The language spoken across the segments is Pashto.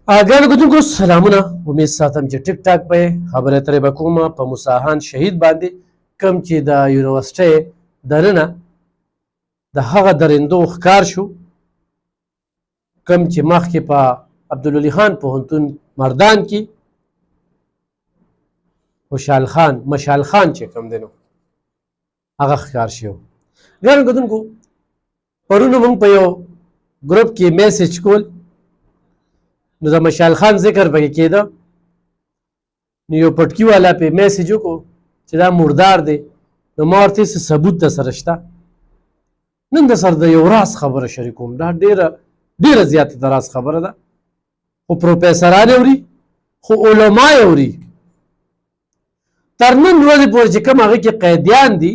ګرانو کتونکو سلامونه. امید ساتم چې ټیک ټاک به یې. خبرې ترې به کومه په موسی شهید باندې، کوم چې د یونیورسټۍ دننه د هغه درندو ښکار شو، کوم چې مخکې په عبدالولي خان پوهنتون مردان کې مشال خان چې کوم دی نو هغه ښکار شو. ګرانو کتونکو پرونه موږ په یو ګروپ کې میسج کول، نو د مشال خان ذکر پکې کېده، نو یو پټکي والا پې میسج وکړو چې دا مردار دی. نو ما ورته څه ثبوت در سره شته؟ نن در سره د یو راز خبره شریکوم. دا ډېره زیاته د راز خبره ده، خو پروفیسران یې اوري، خو علما یې اوري. تر نن ورځې پورې چې کوم هغې کې قیدیان دي،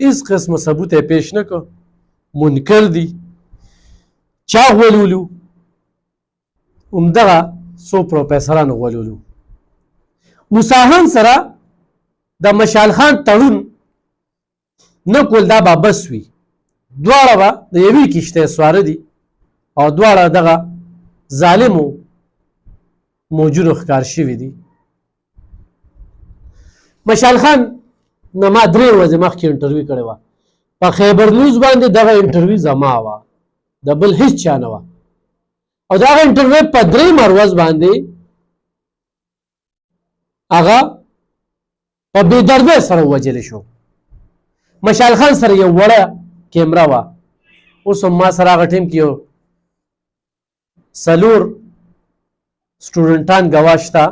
هېڅ قسمه ثبوت یې پیش نه کړ. منکر دي. چا غولولو؟ همدغه څو پروفیسرانو غولولو. موسی خان سره د مشال خان تړون نه کول دا به بس وي. دواړه به د یوې کښتۍ سواره دي او دواړه دغه ظالمو موجونو ښکار شوي دي. مشال خان نه ما 3 ورځې مخکې انټرویو کړې وه. په خیبر نیوز باندې دغه انټرویو زما وه، د بل هېڅ چا نه وه. او د هغه انټرویو په 3 ورځ باندې هغه په بې دردۍ سره ووجلی شو. مشال خان سره یو وړه کیمره وه. اوس هم ما سره هغه ټیم کې یو 4 سټوډنټان ګواه شته،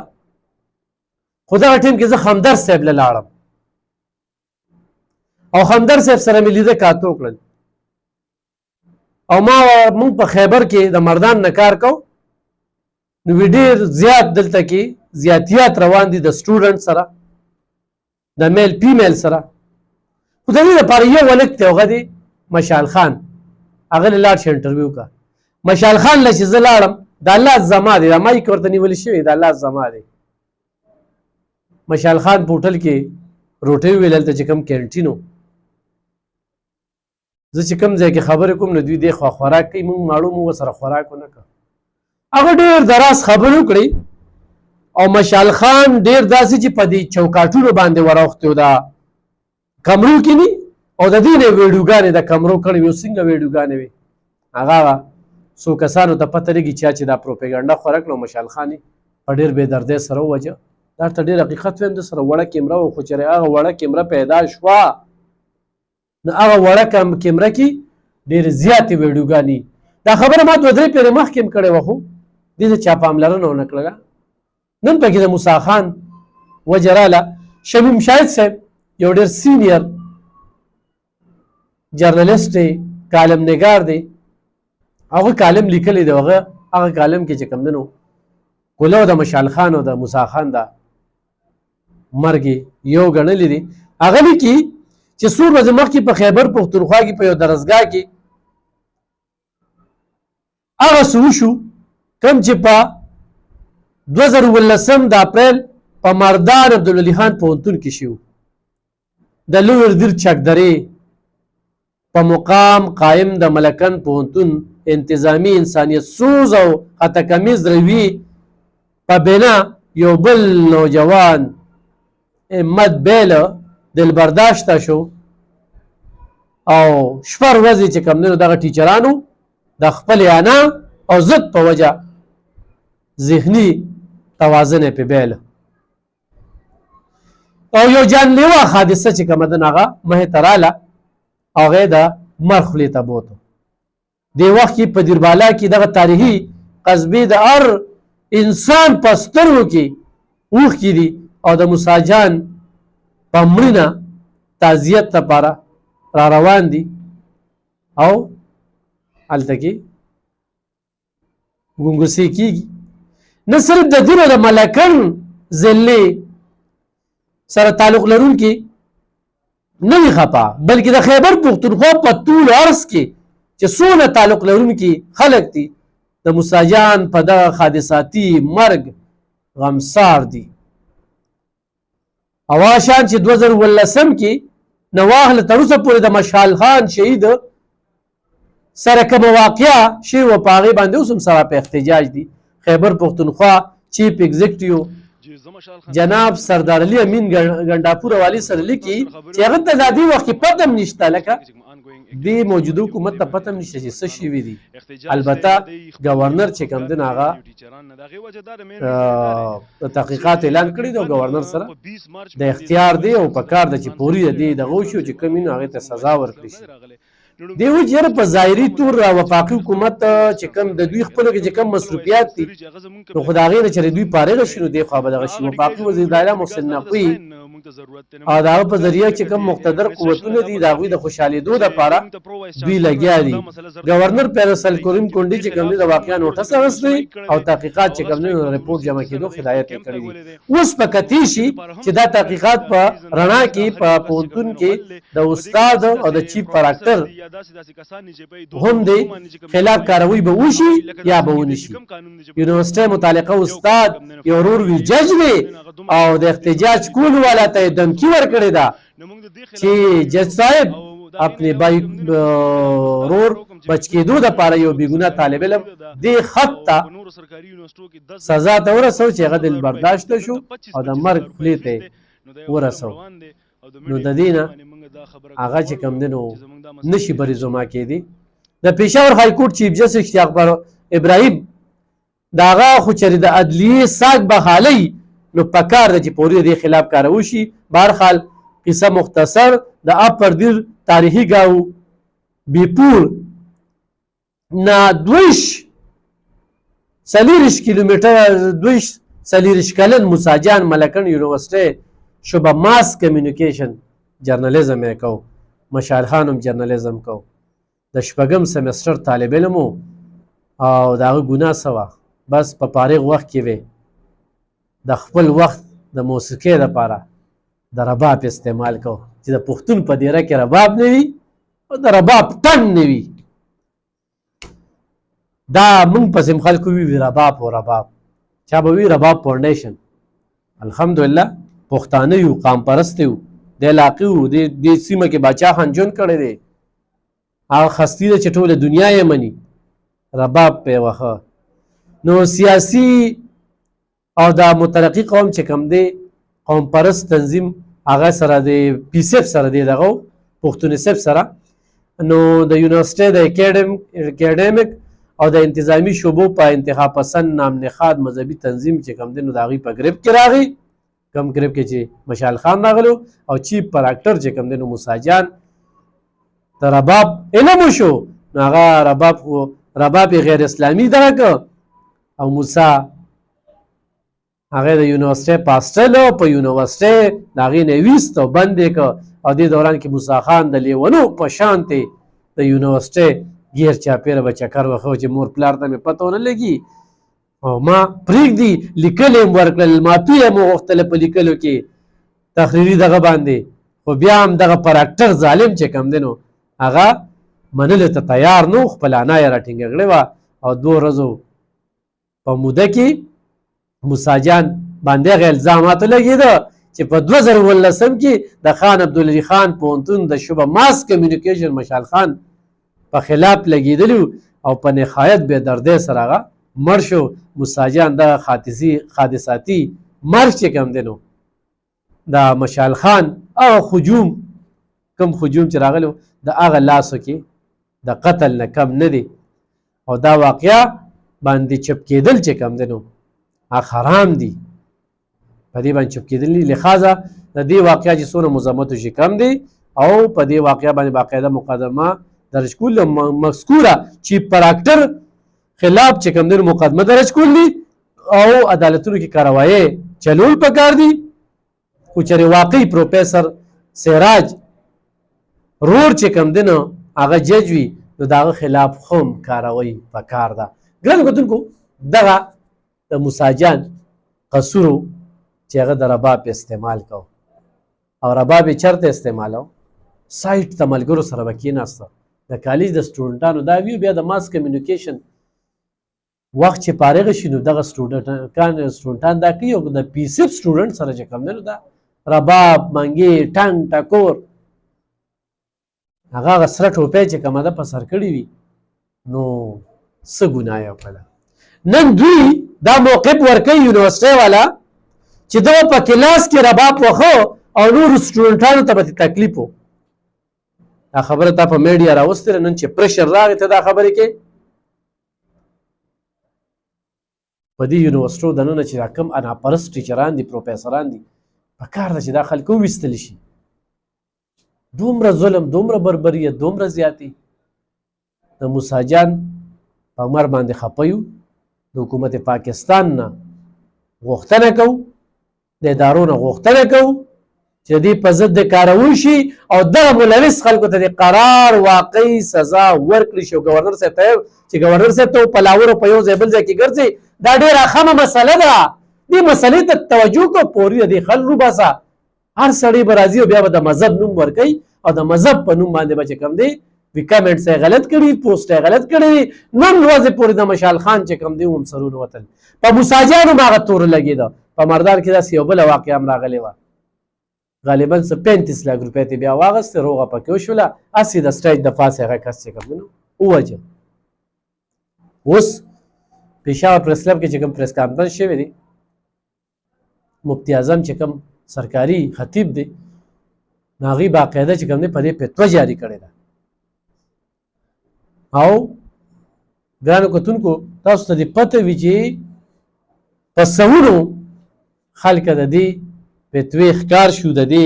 خو دغه ټیم کې زه خمدر صاحب له لاړم او خمدر صاحب سره مې لیده کاتو کړل. او موږ په خیبر کې د مردان نه کار کو، نو ډېر زیات دلته کې زیاتیات روان دي د سټوډنټ سره، د میل فیمیل سره. خو د دې لپاره یو ولک دی، هغه دی مشال خان. هغه له لاړ شي انټرویو کا. مشال خان له چې زه لاړم، د الله زما دی، د مایک ورته نیولې شوې، د الله زما دی. مشال خان په هوټل کې روټۍ ویل، هلته چې کوم کینټین و، زه چې کوم ځای کې خبرې کوم نو دوی دې خوا خوراک کوي، موږ ماړو موږ ورسره خوراک ونه کړ. هغه ډېر دراز خبرې وکړې او مشال خان ډېر داسې چې په دې چوکاټونو باندې وراوښتې و، د کمرو کې ني، او د دې نه ویډیوګانې د کمرو کړې وې. څنګه ویډیوګانې وې؟ هغه څو کسانو ته پته لګي چې دا پروپیګنډا خوره کړه. مشال خان یې په ډېر بې دردۍ سره ووجه. دا ته ډېر حقیقت وایم، د سره وړه کیمره وه، خو چې هغه وړه کیمره پیدا شوه، نو هغه وړه کیمره کې ډېرې زیاتې ویډیوګانې. دا خبره ما 2-3 پیرې مخکې هم کړې وه، خو دې ته چا پاملرنه ونه کړله. نن پکې د موسی خان وجه راله. شمیم شاهد صاحب یو ډېر سینیر جرنلسټ دی، کالم نګار دی. هغه کالم لیکلی دی. هغه کالم کې چې کوم دی نو کولو د مشال خان او د موسی خان د مرګ یو ګڼلی دی. هغه لیکي چې څو ورځې مخکې په خیبر پښتونخوا کې په یو درسګاه کې هغه څه وشو کوم چې په 2019 د اپریل په مردان عبدالولي خان پوهنتون کې شو. د لوی دیر چکدرې په مقام قایم د ملکن پوهنتون انتظامی انسانیت سوز او خطکمیز روي په بنا یو بل نوجوان احمد بیله دلبرداشته شو، او 4 ورځې چې کوم دی نو دغه ټیچرانو د خپل انا او ضد په وجه ذهني توازن یې پې بیله، او یو جانلیوا حادثه چې کومه ده نو هغه مخې ته راله، او هغه یې د مرګ خولې ته بوتو. دې وخت کې په دیربالا کې دغه تاریخي قصبې د هر انسان په سترګو کې اوښکې دي، او د موسی جان په مړینه تعزیت لپاره را روان دي. او هلته کې ګونګوسې کېږي. نه صرف د دین او د ملکن ضلعې سره تعلق لرونکي نه وي خفه، بلکې د خیبر پښتونخوا په طول عرض کې چې څونه تعلق لرونکي خلک دي د موسی جان په دغه حادثاتي مرګ غمسار دي. او هغه شان چې 2019 کې نه واخله تر اوسه پورې د مشال خان شهید سره کومه واقعه شوې وه، په هغې باندې اوس هم سره په احتجاج دي. خیبر پختونخوا چیف ایگزیکټیو جناب سردار علي امین ګنډاپور والی سره لیکي چې هغه ته د دې وخت کې پته هم نشته لکه دې موجوده حکومت ته پته هم نشته چې څه شوي دي. البته ګورنر چې کوم دی نو هغه د تحقیقات اعلان کړي دی او ګورنر سره د اختیار دی او په کار ده چې پوري د دې دغه وشي چې کوم نو هغې ته سزا ورکړي شي. دی و چې په ظاهري طور وفاقي حکومت چې کوم د دوی خپلو کې چې کوم مصروفیات دي نو خو د هغې نه چې دوی فارغه شي نو دې خوا به دغه شي. وفاقي وزیر داعیه محسن نقوي او د هغه په ذریعه چې کوم مقتدر قوتونه دي د هغوی د خوشحالېدو دپاره دوی لګیا دي. ګورنر پیرسل کریم کونډي چې کوم دی د واقعا نوټس اخیستی او تحقیقات چې کوم دی رپورټ جمع کېدو هدایت یې کړی دی. اوس په کتې شي چې دا تحقیقات په رڼا کې په پوهنتون کې د استاد او د چیف پراکټر هم دی خلاف کاروي به وشي یا به ونه شي. یونیورسټۍ متعلقه استاد یو ورور وي جج دی او د احتجاج کولو والا ته یې دمکي ورکړې ده چې جج صاحب اپنے بھائی رور بچ کېدو دپاره یو بېګناه طالب علم دې خط ته سزا ته ورسو چې هغه دل برداشته شو او د مرګ خولې ته یې ورسو. نو د دې نه هغه چې کوم دی نو نشي بریزوما کېدی. د پېښور هایکورټ چیف جسټس اشتیاق ابراهیم د هغه خو چېرې د عدلیې ساک بحالۍ نو پکار ده چې پورې د دې خلاف کار وشي. بهرحال قصه مختصر د اپردیر تاریخي ګاو بیپور نه 42 کیلومتر 42 کلن موساجان ملکن یونیورسټۍ شعبه ماس کمیونیکیشن جرنالیزم یې کو. مشال خان هم جرنالیزم کو. د شپږم سمستر طالب علم و او د هغه ګناه څه وه بس په فارغ وخت کې وی د خپل وخت د موسیقۍ دپاره د رباب استعمال کو چې د پښتون په دیره کې رباب نه وي او د رباب تن نه وي. دا موږ پسې خلکو وي رباب او رباب چا به وي رباب فاونډیشن. الحمدلله پښتانه یو قام پرست یو د علاقې وو دې سیمه کې باچا خان ژوند کړی دی هغه خستي ده چې ټوله دنیا یې مني رباب پې وخه. نو سیاسي او دا مترقي قوم چې کوم دی قوم پرست تنظیم هغه سره د پی سیف سره دی دغه پښتونسیف سره نو د یونیورسټۍ د اکیډمیک او د انتظامی شعبو په انتخاب پسند نام نخاد مذهبي تنظیم چې کوم دی نو د هغوی په ګریپ کې راغی. کم ګریپ کې چې مشال خان راغلو او چیف پراکټر چې کوم دی نو موساجان د رباب علم وشو نو هغه رباب غیر اسلامي دغه که او موسی هغه د یونیورسټۍ پاسټل او په یونیورسټۍ د هغې نه ویست او بند یې که او دې دوران کې موسی خان د لیونو په شانتې د یونیورسټۍ ګیر چاپېره به چکر وخو چې مور پلار ته مې پته ونه لګي او ما پرېږدي لیکل یې ورکړل ماپي یې مو غوښتله په لیکلو کې تحریري دغه باندې خو بیا هم دغه پراکټر ظالم چې کوم دی نو هغه منلو ته تیار نه و خپله انا یې راټینګه کړې وه او 2 ورځو په موده کې موساجان باندې هغه الزامات لګېده چې په 2019 کې د خان عبدالعلي خان پوهنتون د شعبه ماس کمیونیکیشن مشال خان په خلاف لګېدلي او په نهایت بې دردۍ سره هغه مړ شو. موساجان د حادثاتي مرګ چې کوم دی نو د مشال خان هغه هجوم کم هجوم چې راغلی د هغه لاسو کې د قتل نه کم نه دی او دا واقعه باندې چپ کېدل چې کوم دی نو هغه حرام دي په دې باندې چپ کېدل لحاظه د دې واقعه چې څونه مذمت وشي کم دی او په دې واقعه باندې باقاعده مقدمه درج کول مذکوره چیف پراکټر خلاف چې کوم دی مقدمه درج کول دي او عدالتونو کې کاروایی چلول پکار دي. خو چېرې واقعي پروفیسر سراج رور چې کوم دی نو هغه جج وي نو د هغه خلاف هم کاروایی پکار ده. ګرانو کتونکو دغه د موساجان قصورو چې هغه د رباب استعمال کو او رباب یې چېرته استعمالو سایټ ته ملګرو سره به کېناسته د کالج د سټوډنټانو دا ویو بیا د ماس کمیونیکیشن وخت چې فارغ شي نو دغه سټوډنټان دا کوي او د پی سیف سټوډنټ سره چې کوم دی نو دا رباب منګي ټنګ ټکور هغه سره ټوپۍ چې کومه ده په سر کړې وي نو څه ګناه یې وکړله. نن دوی دا موقف ورکوي یونیورسټۍ والا چې دغه په کلاس کې رباب وخو او نورو سټوډنټانو ته به تکلیف و. دا خبره تا په میډیا راوستله نن چې پرشر راغی ته دا خبرې کې په دې یونیورسټو دننه چې دا کوم اناپرست ټیچران دي پروفیسران دي په کار ده چې دا خلک وویستلی شي. دومره ظلم دومره بربریت دومره زیاتی. د موسی جان په عمر باندې خفه یو د حکومت پاکستان نه غوښتنه کوو د ادارو نه غوښتنه کوو چې دې په ضد د کارول شي او دغه ملوث خلکو ته د قرار واقعي سزا ورکړي شي. ګورنر صاحب ته چې ګورنر صاحب ته په لاور په یو ځای بل ځای کې ګرځي دا ډېره خامه مسله ده. دې مسلې ته توجه کو پورې د خل روباسه هر سړی به راځي او بیا به د مذهب نوم ورکوي او د مذهب په نوم باندې به چې کوم دی وی کمنټس یې غلط کړي پوسټ یې غلط کړي. نن ورځې پورې د مشال خان چې کوم دی هم سرونه وتل په موسی جان هم هغه تور لګېده. په مردان کې داسې یو بله واقعه هم راغلې وه غالبا څه 35 لک روپۍ ته بیا واغستې روغه پکې وشوله هسې د سټیج د پاسې هغه کس چې کوم دی نو ووجه. اوس پېښور پریس کلب کې چې کوم پریس کانفرنس شوی دی مفتی اعظم چې کوم سرکاري خطیب دی نو هغوی باقاعده چې کوم دی په دې فتوه جاري کړې ده. او ګرانو کتونکو تاسو ته دې پته وي چې په سوونو خلکه د دې فتوې ښکار شو د دې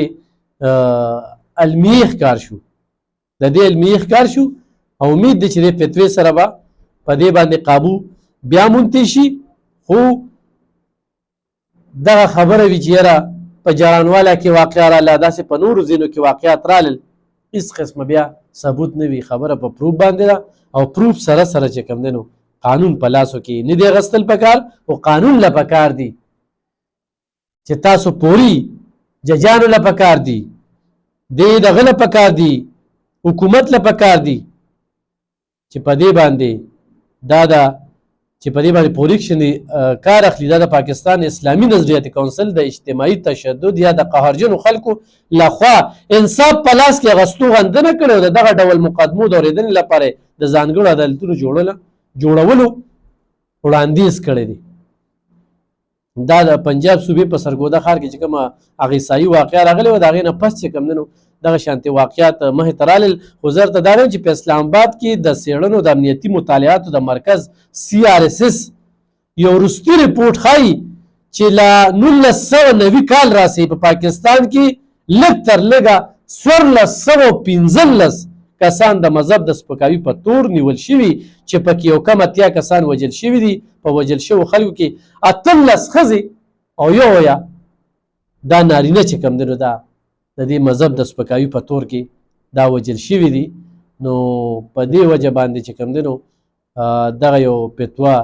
المیې ښکار شو د دې المیې ښکار شو او امید دی چې دې فتوې سره به په دې باندې قابو بیا مونتی شي. خو دغه خبره وي چې یاره په جارانواله کې واقعه راله داسې په نورو ځینو کې واقعات رالل هېڅ قسمه بیا ثبوت نه وي. خبره په پروف باندې ده او پروف سره سره چې کوم دی نو قانون په لاسو کې نه دی اخیستل پکار او قانون له پکار دی چې تاسو پوری ججانو له پکار دی دې دغه له پکار دی حکومت له پکار دی چې په دې باندې دا ده چې په دې باندې پولیکشن کار اخلي. دا د پاکستان اسلامي نظریاتي کونسل د اجتماعي تشدد یا د قهرجنو خلکو لخوا انصاف په لاس کې اخیستو غندنه کړې او د دغه ډول مقدمو د اورېدنې لپاره د ځانګړو عدالتونو جوړولو وړاندیز کړی دی. دا د پنجاب صوبې په سرګوده ښار کې چې کومه هغه عیسایي واقعه راغلې وه د هغې نه پس چې کوم دی نو دغه شانتې واقعات مخې ته رالل. خو زه درته دا وایم چې په اسلام آباد کې د څېړنو د امنیتي مطالعاتو د مرکز CRSS یو وروستي رپورټ ښایي چې له 1990 کال راسې په پاکستان کې لږ تر لږه 1415 کسان د مذهب د سپکاوي په تور نیول شوي چې پکې یو کم 80 کسان وژل شوي دي. په وژل شوو خلکو کې 18 ښځې او یو یا دا نارینه چې کوم دی نو دا د دې مذهب د سپکاوي په تور کې دا وژل شوي دي. نو په دې وجه باندې چې کوم دی نو دغه یو فتوا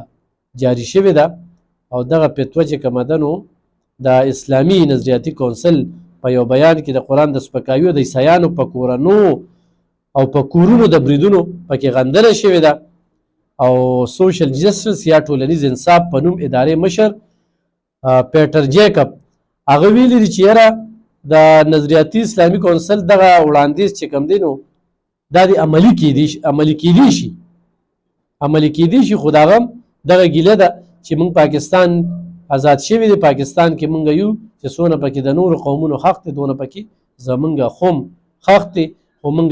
جاري شوې ده او دغه فتوا چې کومه ده نو د اسلامي نظریاتي کونسل په یو بیان کې د قرآن د سپکاوي او د عیسایانو په کورنو او په کورونو د بریدونو پکې غندنه شوې ده. او سوشل جسټس یا ټولنیز انصاف په نوم ادارې مشر پیټر جیکب هغه ویلي دي چې یاره د نظریاتي اسلامي کونسل دغه وړاندیز چې کوم دی نو دا د عملي کېدی شي خو د هغه دغه ګیله ده چې موږ پاکستان آزاد شوی دی پاکستان کې موږ یو چې څونه پکې د نورو قومونو حق دی دونه پکې زمونږ خوم حق دی خو موږ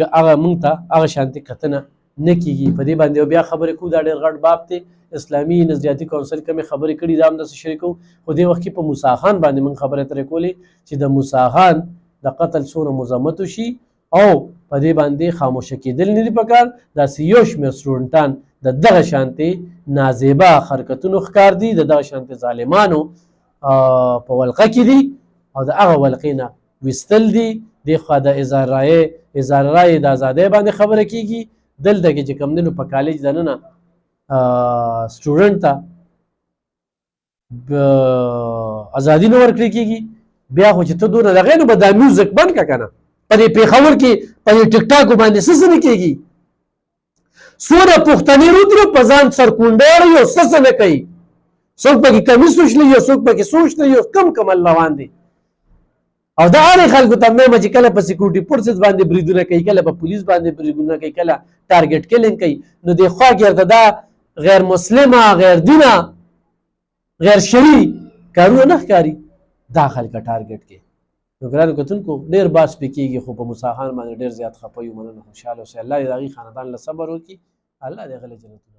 ته هغه شانتې کتنه نه کېږي. په دې باندې بیا خبرې کوو دا ډېر غټ باب دی. اسلامي نظریاتي کونسل کومې خبرې کړي دا هم داسې شریکو. خو دې وخت کې په موسی خان باندې موږ خبرې ترې کولې چې د موسی خان د قتل څونه مذمت وشي او په دې باندې خاموشه کېدل نه دي پکار. داسې یو شمېر سټوډنټان د دغه شانتې نازیبه حرکتونو ښکار دي د دغه شانتې ظالمانو په ولقه کې دي او د هغه ولقې نه ویستل دي. دې خوا د اظهار رایې د ازادۍ باندې خبره کېږي. دلته کې چې کوم دی نو په کالج دننه سټوډنټ ته ازادي نه ورکړل کېږي. بیا خو چې ته دونه دغې نو به دا میوزک بند کړه که نه په دې پېښور کې په دې ټیک ټاکو باندې څه نه کېږي. څونه پښتني رودرو په ځان سرکونډی یو څه نه کوي. څوک پکې کمیس وشلی یو څوک پکې سوچ نه یو کم روان دي او دا هغې خلکو ته مېمه چې کله په سیکورټي فورسز باندې بریدونه کوي کله په پولیس باندې بریدونه کوي کله ټارګټ کلینګ کوي نو دې خوا کې ورته دا غیر مسلمه غیر دینه غیر شرعي کارونه نه ښکاري دا خلک ټارګټ کې نو ګرانو کتونکو ډېر بحث پې کېږي خو په موسی خان باندې ډېر زیات خفه یو مننه خوشحاله اوسئ الله دې د هغې خاندان له صبر وکړي الله دې هغه له جنتونو